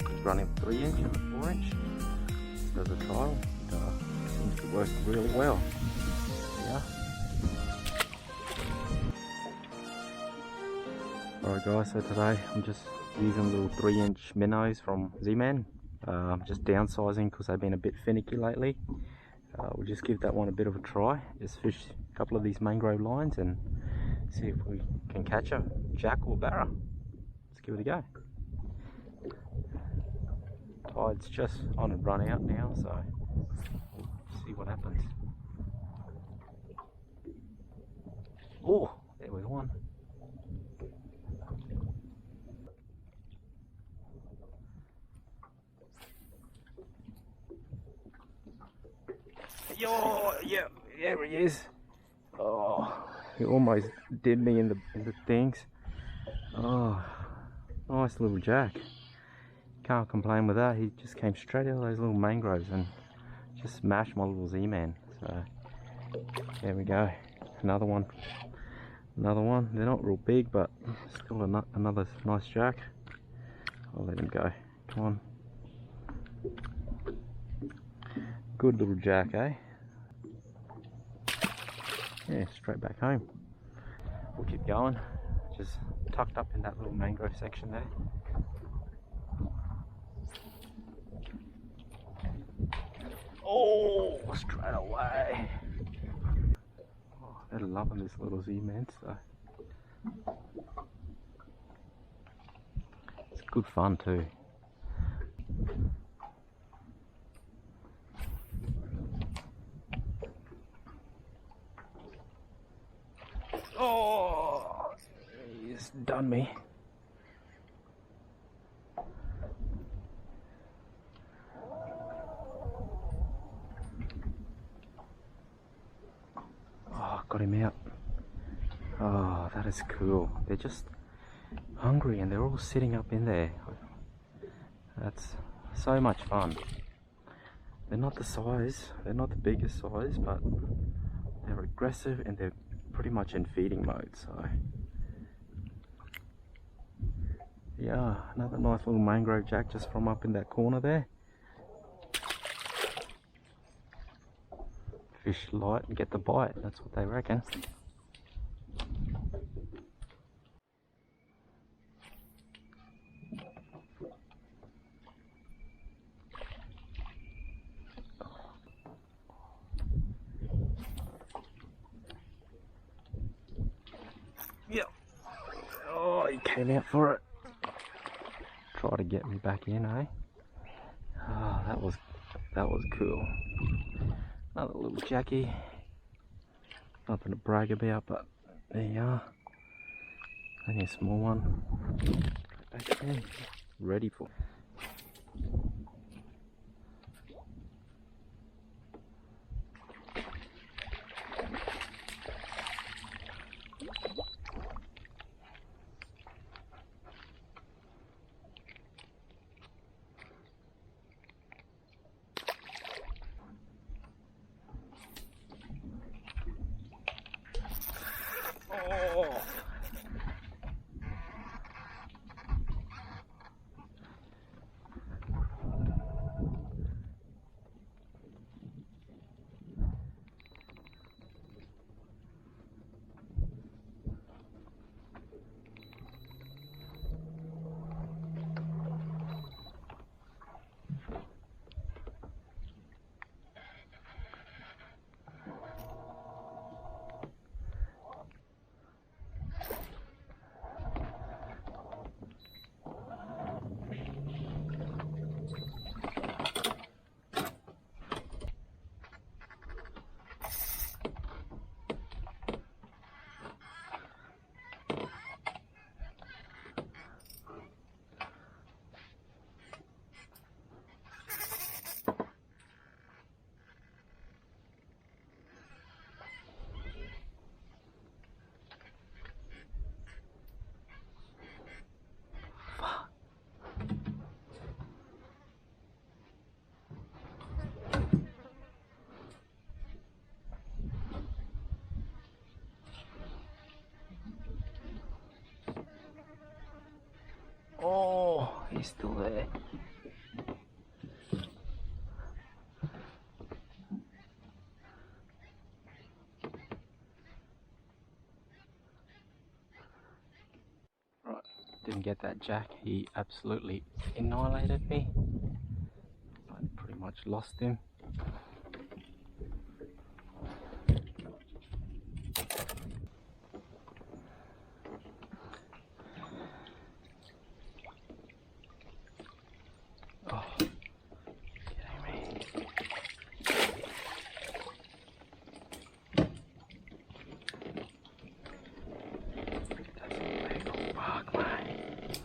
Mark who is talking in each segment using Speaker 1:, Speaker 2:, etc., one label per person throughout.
Speaker 1: It's running 3-inch and a 4-inch. Does a trial. It seems to work really well. Yeah. Alright guys, so today I'm just using little 3-inch minnows from Z-Man. I'm just downsizing because they've been a bit finicky lately. We'll just give that one a bit of a try. Just fish a couple of these mangrove lines and see if we can catch a jack or barra. Let's give it a go. Tide's just on and run out now, so we'll see what happens. Oh, there was one. Yo, yeah, there he is. Oh, he almost did me in the things. Oh, nice little jack. Can't complain with that. He just came straight out of those little mangroves and just smashed my little Z-Man. So there we go. Another one. Another one. They're not real big, but still another nice jack. I'll let him go. Come on. Good little jack, eh? Yeah, straight back home. We'll keep going. Just tucked up in that little mangrove section there. Oh, straight away. Oh, they're loving this little Z-Man, so it's good fun too. Oh, he's done me. Oh, got him out. Oh, that is cool. They're just hungry and they're all sitting up in there. That's so much fun. They're not the size, they're not the biggest size, but they're aggressive and they're pretty much in feeding mode, so yeah, another nice little mangrove jack just from up in that corner there. Fish light and get the bite, that's what they reckon. Yep. Oh, he came out for it. Try to get me back in, eh? Oh, that was cool. Another little jackie. Nothing to brag about, but there you are. Only a small one. Back in. Ready for. Oh. still there. Right, didn't get that jack. He absolutely annihilated me. I pretty much lost him. Oh, kidding me. That's a legal bug, mate.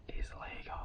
Speaker 1: Is legal.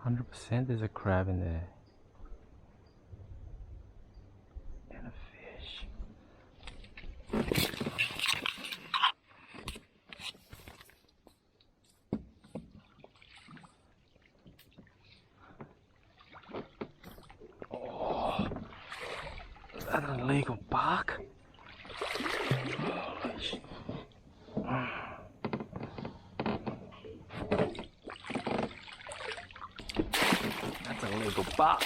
Speaker 1: %, there's a crab in there. And a fish. Oh, is that an illegal bark? Holy shit. That's a legal bark.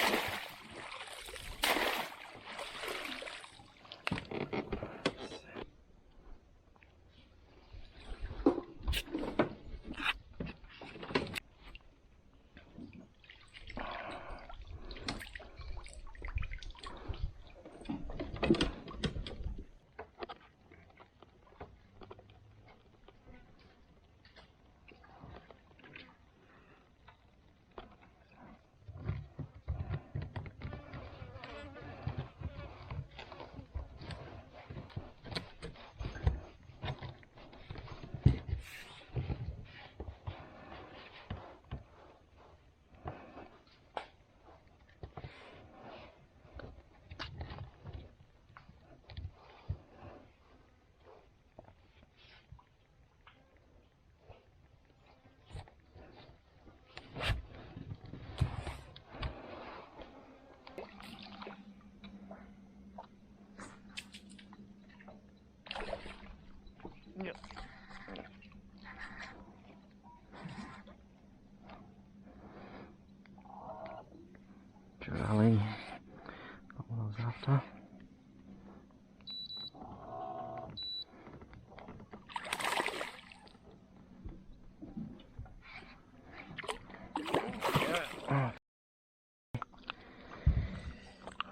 Speaker 1: Yep. Darling, not what I was after.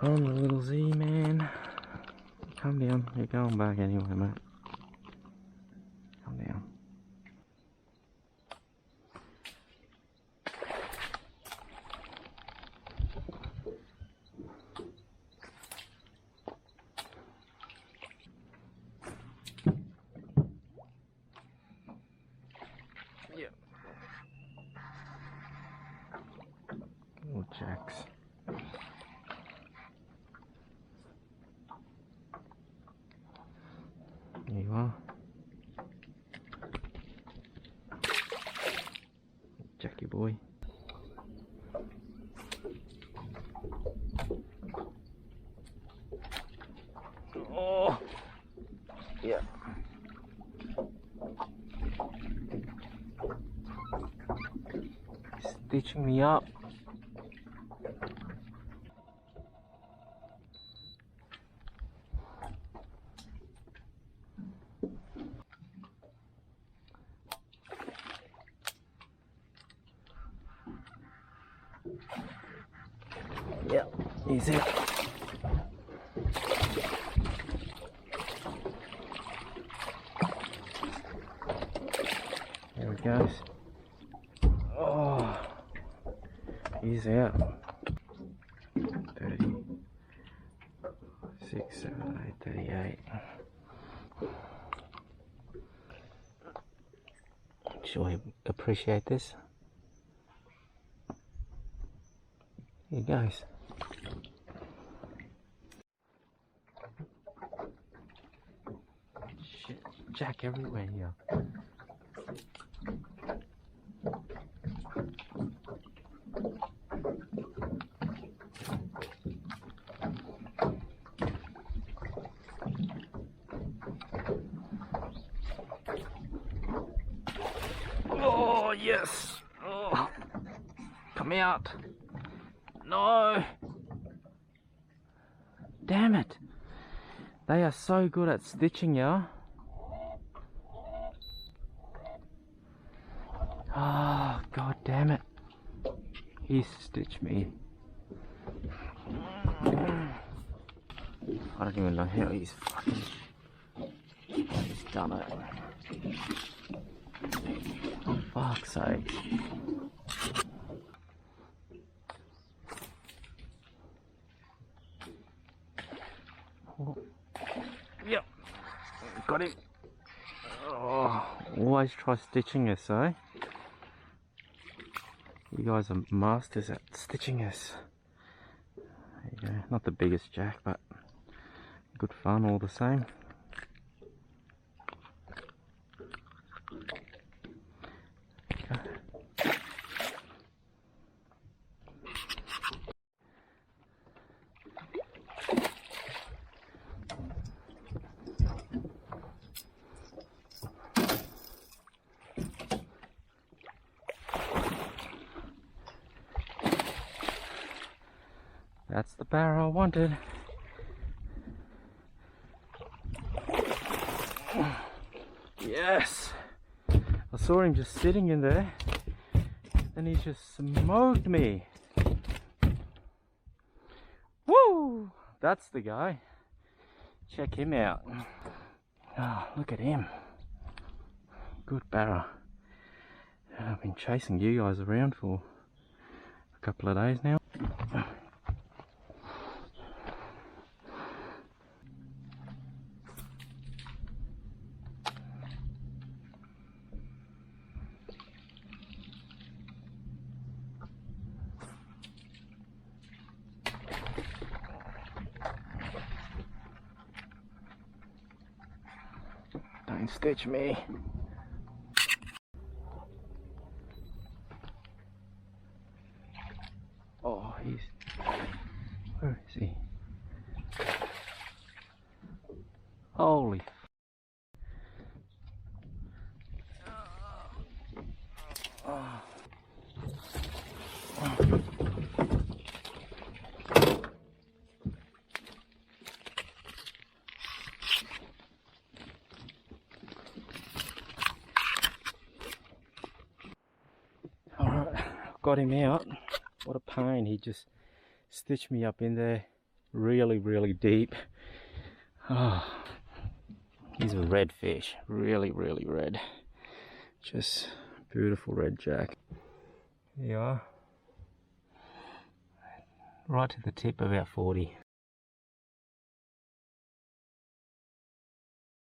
Speaker 1: On the little Z, man. Come down. You're going back anyway, mate. Come down. Yep. Little jacks. There you are. Jackie boy. Oh, yeah. Stitching me up. He's out. There he goes. Oh, he's out. 36, 7, 8, 38. Sure he'll appreciate this. Here he goes. Shit, jack everywhere here. Oh, yes. Oh, come out. No. Damn it. They are so good at stitching you. Oh, god damn it. He stitched me. I don't even know how he's done it. Fuck's sake. Oh. Yep, got him. Oh, always try stitching us, eh? You guys are masters at stitching us. There you go. Not the biggest jack, but good fun all the same. That's the barrow I wanted. Yes! I saw him just sitting in there and he just smoked me. Woo! That's the guy. Check him out. Oh, look at him. Good barrow. I've been chasing you guys around for a couple of days now. Don't stitch me. Oh, where is he? Holy oh. Alright, got him out. What a pain, he just stitched me up in there really deep. Oh, he's a red fish, really red. Just beautiful red jack. There you are. Right to the tip, about 40.